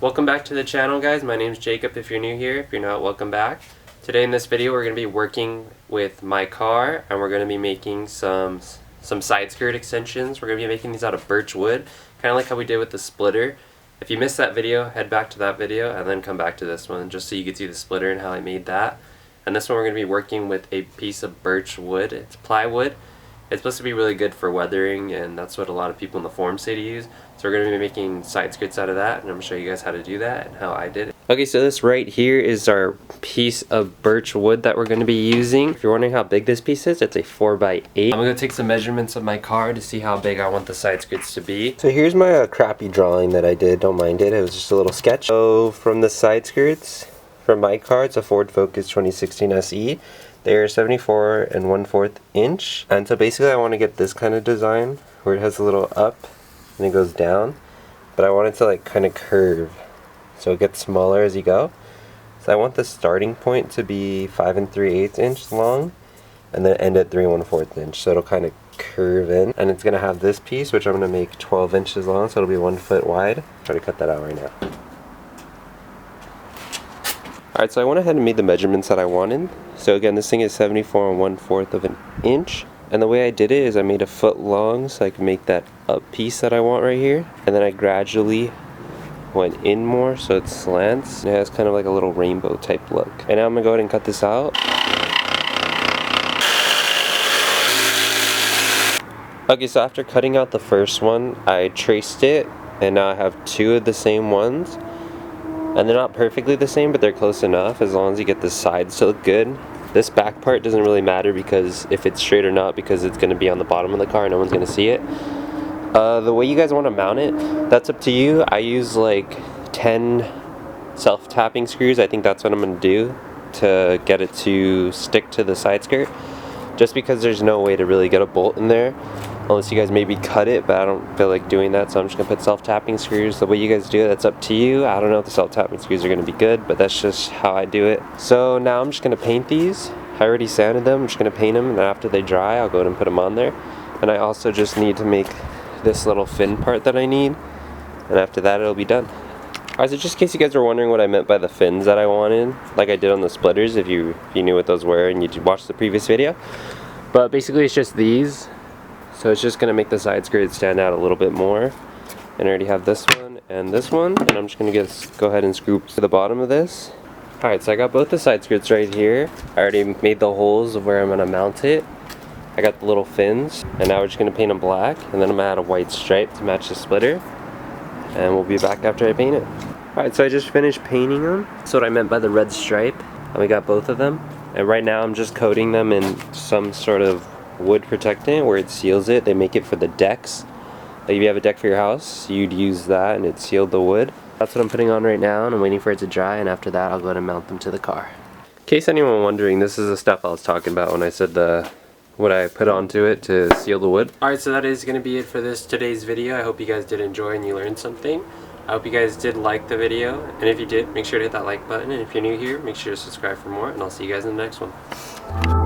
Welcome back to the channel, guys. My name's Jacob if you're new here. If you're not, welcome back. Today in this video we're going to be working with my car and we're going to be making some side skirt extensions. We're going to be making these out of birch wood, kind of like how we did with the splitter. If you missed that video, head back to that video and then come back to this one just so you can see the splitter and how I made that. And this one we're going to be working with a piece of birch wood. It's plywood. It's supposed to be really good for weathering, and that's what a lot of people in the forum say to use. So we're going to be making side skirts out of that, and I'm going to show you guys how to do that and how I did it. Okay, so this right here is our piece of birch wood that we're going to be using. If you're wondering how big this piece is, it's a 4x8. I'm going to take some measurements of my car to see how big I want the side skirts to be. So here's my crappy drawing that I did. Don't mind it. It was just a little sketch. So from the side skirts, from my car, it's a Ford Focus 2016 SE. They're 74 1/4 inch, and so basically I want to get this kind of design where it has a little up and it goes down, but I want it to like kind of curve so it gets smaller as you go. So I want the starting point to be 5 3/8 inch long and then end at 3 1/4 inch, so it'll kind of curve in, and it's gonna have this piece which I'm gonna make 12 inches long, so it'll be 1 foot wide. Try to cut that out right now. Alright, so I went ahead and made the measurements that I wanted. So again, this thing is 74 1/4 of an inch. And the way I did it is I made a foot long so I can make that up piece that I want right here. And then I gradually went in more so it slants. And it has kind of like a little rainbow type look. And now I'm going to go ahead and cut this out. Okay, so after cutting out the first one, I traced it. And now I have two of the same ones. And they're not perfectly the same, but they're close enough as long as you get the sides to look good. This back part doesn't really matter because if it's straight or not, because it's going to be on the bottom of the car and no one's going to see it. The way you guys want to mount it, that's up to you. I use like 10 self-tapping screws. I think that's what I'm going to do to get it to stick to the side skirt. Just because there's no way to really get a bolt in there. Unless you guys maybe cut it, but I don't feel like doing that, so I'm just going to put self-tapping screws. The way you guys do it, that's up to you. I don't know if the self-tapping screws are going to be good, but that's just how I do it. So now I'm just going to paint these. I already sanded them. I'm just going to paint them, and then after they dry, I'll go ahead and put them on there. And I also just need to make this little fin part that I need, and after that, it'll be done. Alright, so just in case you guys were wondering what I meant by the fins that I wanted, like I did on the splitters, if you knew what those were and you watched the previous video. But basically, it's just these. So it's just going to make the side skirt stand out a little bit more. And I already have this one and this one. And I'm just going to go ahead and screw to the bottom of this. Alright, so I got both the side skirts right here. I already made the holes of where I'm going to mount it. I got the little fins. And now we're just going to paint them black. And then I'm going to add a white stripe to match the splitter. And we'll be back after I paint it. Alright, so I just finished painting them. That's what I meant by the red stripe. And we got both of them. And right now I'm just coating them in some sort of wood protectant where it seals it. They make it for the decks. Like if you have a deck for your house, you'd use that and it sealed the wood. That's what I'm putting on right now, and I'm waiting for it to dry, and after that I'll go ahead and mount them to the car. In case anyone wondering, this is the stuff I was talking about when I said what I put onto it to seal the wood. Alright, so that is going to be it for today's video. I hope you guys did enjoy and you learned something. I hope you guys did like the video, and if you did, make sure to hit that like button, and if you're new here, make sure to subscribe for more, and I'll see you guys in the next one.